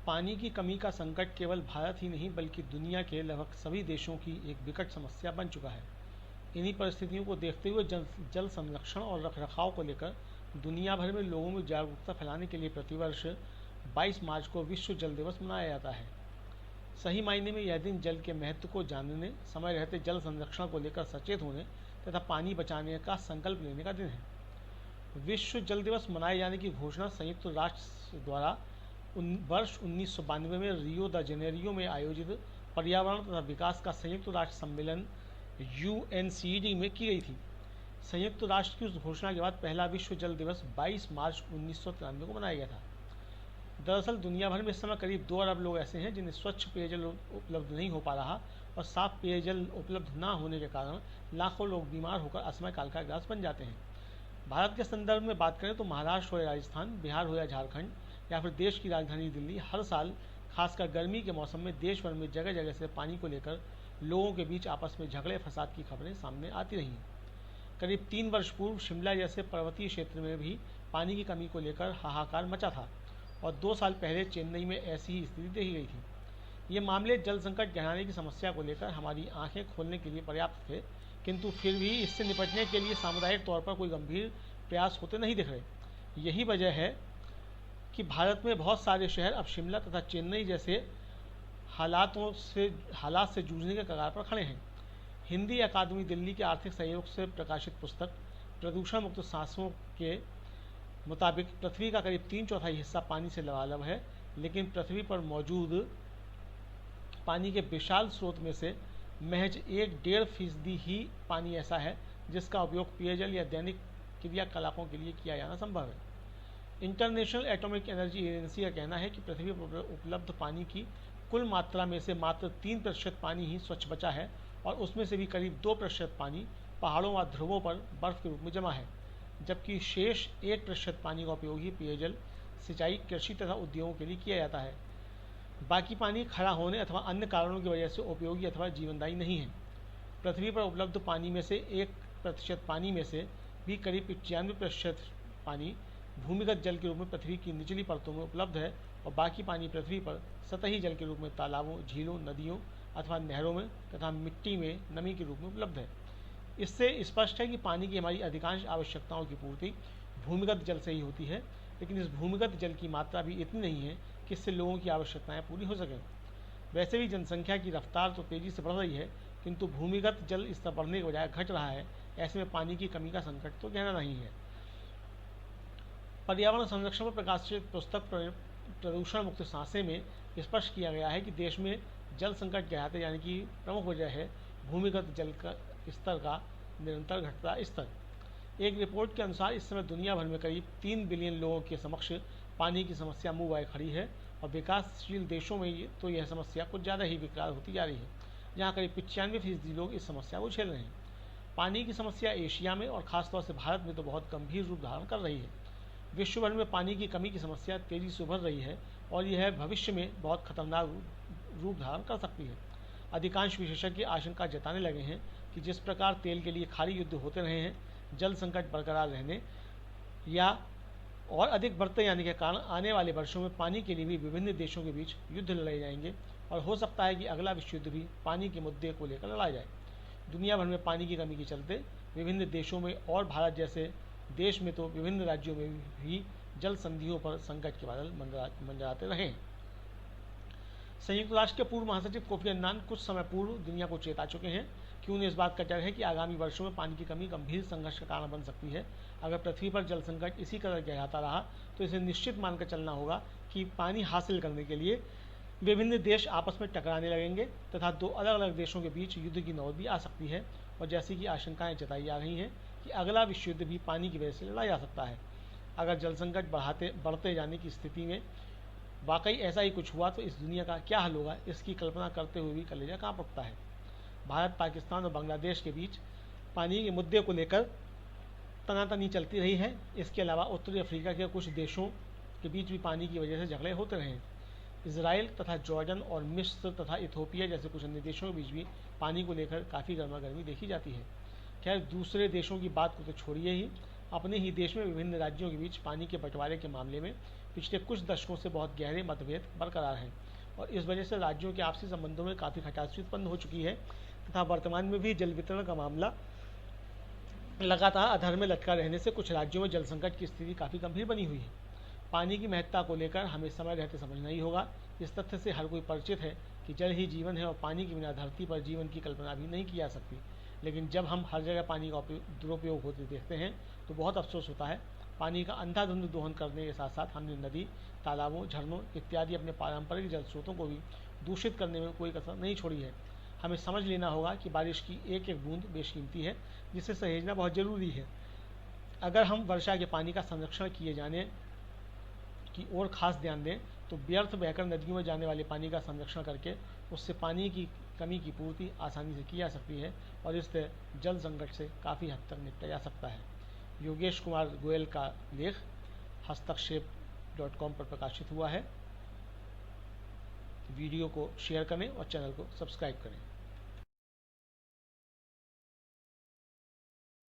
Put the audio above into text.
पानी की कमी का संकट केवल भारत ही नहीं बल्कि दुनिया के लगभग सभी देशों की एक विकट समस्या बन चुका है। इन्हीं परिस्थितियों को देखते हुए जल संरक्षण और रखरखाव को लेकर दुनिया भर में लोगों में जागरूकता फैलाने के लिए प्रतिवर्ष 22 मार्च को विश्व जल दिवस मनाया जाता है। सही मायने में यह दिन जल के महत्व को जानने, समय रहते जल संरक्षण को लेकर सचेत होने तथा पानी बचाने का संकल्प लेने का दिन है। विश्व जल दिवस मनाए जाने की घोषणा संयुक्त राष्ट्र द्वारा वर्ष 1992 में रियो द जेनेरियो में आयोजित पर्यावरण तथा विकास का संयुक्त राष्ट्र सम्मेलन UNCED में की गई थी। संयुक्त राष्ट्र की उस घोषणा के बाद पहला विश्व जल दिवस 22 मार्च 1993 को मनाया गया था। दरअसल दुनिया भर में इस समय करीब 2 अरब लोग ऐसे हैं जिन्हें स्वच्छ पेयजल उपलब्ध नहीं हो पा रहा और साफ पेयजल उपलब्ध न होने के कारण लाखों लोग बीमार होकर अस्थमा काल का ग्रास बन जाते हैं। भारत के संदर्भ में बात करें तो महाराष्ट्र हो या राजस्थान, बिहार हो या झारखंड या फिर देश की राजधानी दिल्ली, हर साल खासकर गर्मी के मौसम में देश भर में जगह जगह से पानी को लेकर लोगों के बीच आपस में झगड़े फसाद की खबरें सामने आती रही हैं। करीब 3 वर्ष पूर्व शिमला जैसे पर्वतीय क्षेत्र में भी पानी की कमी को लेकर हाहाकार मचा था और 2 साल पहले चेन्नई में ऐसी ही स्थिति देखी गई थी। ये मामले जल संकट गहराने की समस्या को लेकर हमारी आंखें खोलने के लिए पर्याप्त थे, किंतु फिर भी इससे निपटने के लिए सामुदायिक तौर पर कोई गंभीर प्रयास होते नहीं दिख रहे। यही वजह है कि भारत में बहुत सारे शहर अब शिमला तथा चेन्नई जैसे हालात से जूझने के कगार पर खड़े हैं। हिंदी अकादमी दिल्ली के आर्थिक सहयोग से प्रकाशित पुस्तक प्रदूषण मुक्त सांसों के मुताबिक पृथ्वी का करीब 3/4 हिस्सा पानी से लबालब है, लेकिन पृथ्वी पर मौजूद पानी के विशाल स्रोत में से महज 1-1.5% ही पानी ऐसा है जिसका उपयोग पेयजल या दैनिक क्रियाकलापों के लिए किया जाना संभव है। इंटरनेशनल एटॉमिक एनर्जी एजेंसी का कहना है कि पृथ्वी पर उपलब्ध पानी की कुल मात्रा में से मात्र 3% पानी ही स्वच्छ बचा है और उसमें से भी करीब 2% पानी पहाड़ों व ध्रुवों पर बर्फ के रूप में जमा है, जबकि शेष 1% पानी का उपयोग ही पेयजल, सिंचाई, कृषि तथा उद्योगों के लिए किया जाता है। बाकी पानी खड़ा होने अथवा अन्य कारणों की वजह से उपयोगी अथवा जीवनदायी नहीं है। पृथ्वी पर उपलब्ध पानी में से 1% पानी में से भी करीब 95% पानी भूमिगत जल के रूप में पृथ्वी की निचली परतों में उपलब्ध है और बाकी पानी पृथ्वी पर सतही जल के रूप में तालाबों, झीलों, नदियों अथवा नहरों में तथा मिट्टी में नमी के रूप में उपलब्ध है। इससे स्पष्ट है कि पानी की हमारी अधिकांश आवश्यकताओं की पूर्ति भूमिगत जल से ही होती है, लेकिन इस भूमिगत जल की मात्रा भी इतनी नहीं है कि इससे लोगों की आवश्यकताएं पूरी हो सकें। वैसे भी जनसंख्या की रफ्तार तो तेज़ी से बढ़ रही है, किंतु भूमिगत जल स्तर बढ़ने के बजाय घट रहा है। ऐसे में पानी की कमी का संकट तो गहरा नहीं है। पर्यावरण संरक्षण पर प्रकाशित पुस्तक प्रदूषण मुक्त सांसें में स्पष्ट किया गया है कि देश में जल संकट गहराते जाने की प्रमुख वजह है भूमिगत जल का स्तर का निरंतर घटता स्तर। एक रिपोर्ट के अनुसार इस समय दुनिया भर में करीब 3 बिलियन लोगों के समक्ष पानी की समस्या मुंह बाए खड़ी है और विकासशील देशों में तो यह समस्या कुछ ज़्यादा ही विकराल होती जा रही है, जहाँ करीब 95% लोग इस समस्या को झेल रहे हैं। पानी की समस्या एशिया में और ख़ासतौर से भारत में तो बहुत गंभीर रूप धारण कर रही है। विश्व भर में पानी की कमी की समस्या तेज़ी से उभर रही है और यह भविष्य में बहुत खतरनाक रूप धारण कर सकती है। अधिकांश विशेषज्ञ आशंका जताने लगे हैं कि जिस प्रकार तेल के लिए खाड़ी युद्ध होते रहे हैं, जल संकट बरकरार रहने या और अधिक बढ़ते जाने के कारण आने वाले वर्षों में पानी के लिए भी विभिन्न देशों के बीच युद्ध लड़े जाएंगे और हो सकता है कि अगला विश्व युद्ध भी पानी के मुद्दे को लेकर लड़ा जाए। दुनिया भर में पानी की कमी के चलते विभिन्न देशों में और भारत जैसे देश में तो विभिन्न राज्यों में भी जल संधियों पर संकट के बादल मंडराते रहे हैं। संयुक्त राष्ट्र के पूर्व महासचिव कोफी अन्नान कुछ समय पूर्व दुनिया को चेता चुके हैं कि उन्हें इस बात का डर है कि आगामी वर्षों में पानी की कमी गंभीर संघर्ष का कारण बन सकती है। अगर पृथ्वी पर जल संकट इसी कदर गहराता रहा तो इसे निश्चित मानकर चलना होगा कि पानी हासिल करने के लिए विभिन्न देश आपस में टकराने लगेंगे तथा 2 अलग अलग देशों के बीच युद्ध की नौबत भी आ सकती है और जैसी कि आशंकाएं जताई जा रही हैं कि अगला विश्व युद्ध भी पानी की वजह से लड़ा जा सकता है। अगर जल संकट बढ़ते जाने की स्थिति में वाकई ऐसा ही कुछ हुआ तो इस दुनिया का क्या हाल होगा, इसकी कल्पना करते हुए भी कलेजा कांप उठता है। भारत, पाकिस्तान और बांग्लादेश के बीच पानी के मुद्दे को लेकर तनातनी चलती रही है। इसके अलावा उत्तरी अफ्रीका के कुछ देशों के बीच भी पानी की वजह से झगड़े होते रहे हैं। इसराइल तथा जॉर्डन और मिस्र तथा इथोपिया जैसे कुछ अन्य देशों के बीच भी पानी को लेकर काफ़ी गर्मागर्मी देखी जाती है। खैर, दूसरे देशों की बात को तो छोड़िए ही, अपने ही देश में विभिन्न राज्यों के बीच पानी के बंटवारे के मामले में पिछले कुछ दशकों से बहुत गहरे मतभेद बरकरार हैं और इस वजह से राज्यों के आपसी संबंधों में काफ़ी खटास उत्पन्न हो चुकी है तथा वर्तमान में भी जल वितरण का मामला लगातार अधर में लटका रहने से कुछ राज्यों में जल संकट की स्थिति काफ़ी गंभीर बनी हुई है। पानी की महत्ता को लेकर हमें समय रहते समझना ही होगा। इस तथ्य से हर कोई परिचित है कि जल ही जीवन है और पानी के बिना धरती पर जीवन की कल्पना भी नहीं की जा सकती। लेकिन जब हम हर जगह पानी का दुरुपयोग होते देखते हैं तो बहुत अफसोस होता है। पानी का अंधाधुंध दोहन करने के साथ साथ हमने नदी, तालाबों, झरनों इत्यादि अपने पारंपरिक जल स्रोतों को भी दूषित करने में कोई कसर नहीं छोड़ी है। हमें समझ लेना होगा कि बारिश की एक एक बूंद बेशकीमती है, जिसे सहेजना बहुत ज़रूरी है। अगर हम वर्षा के पानी का संरक्षण किए जाने की ओर खास ध्यान दें तो व्यर्थ बहकर नदियों में जाने वाले पानी का संरक्षण करके उससे पानी की कमी की पूर्ति आसानी से की जा सकती है और इससे जल संकट से काफ़ी हद तक निपटा जा सकता है। योगेश कुमार गोयल का लेख हस्तक्षेप.com पर प्रकाशित हुआ है। वीडियो को शेयर करें और चैनल को सब्सक्राइब करें।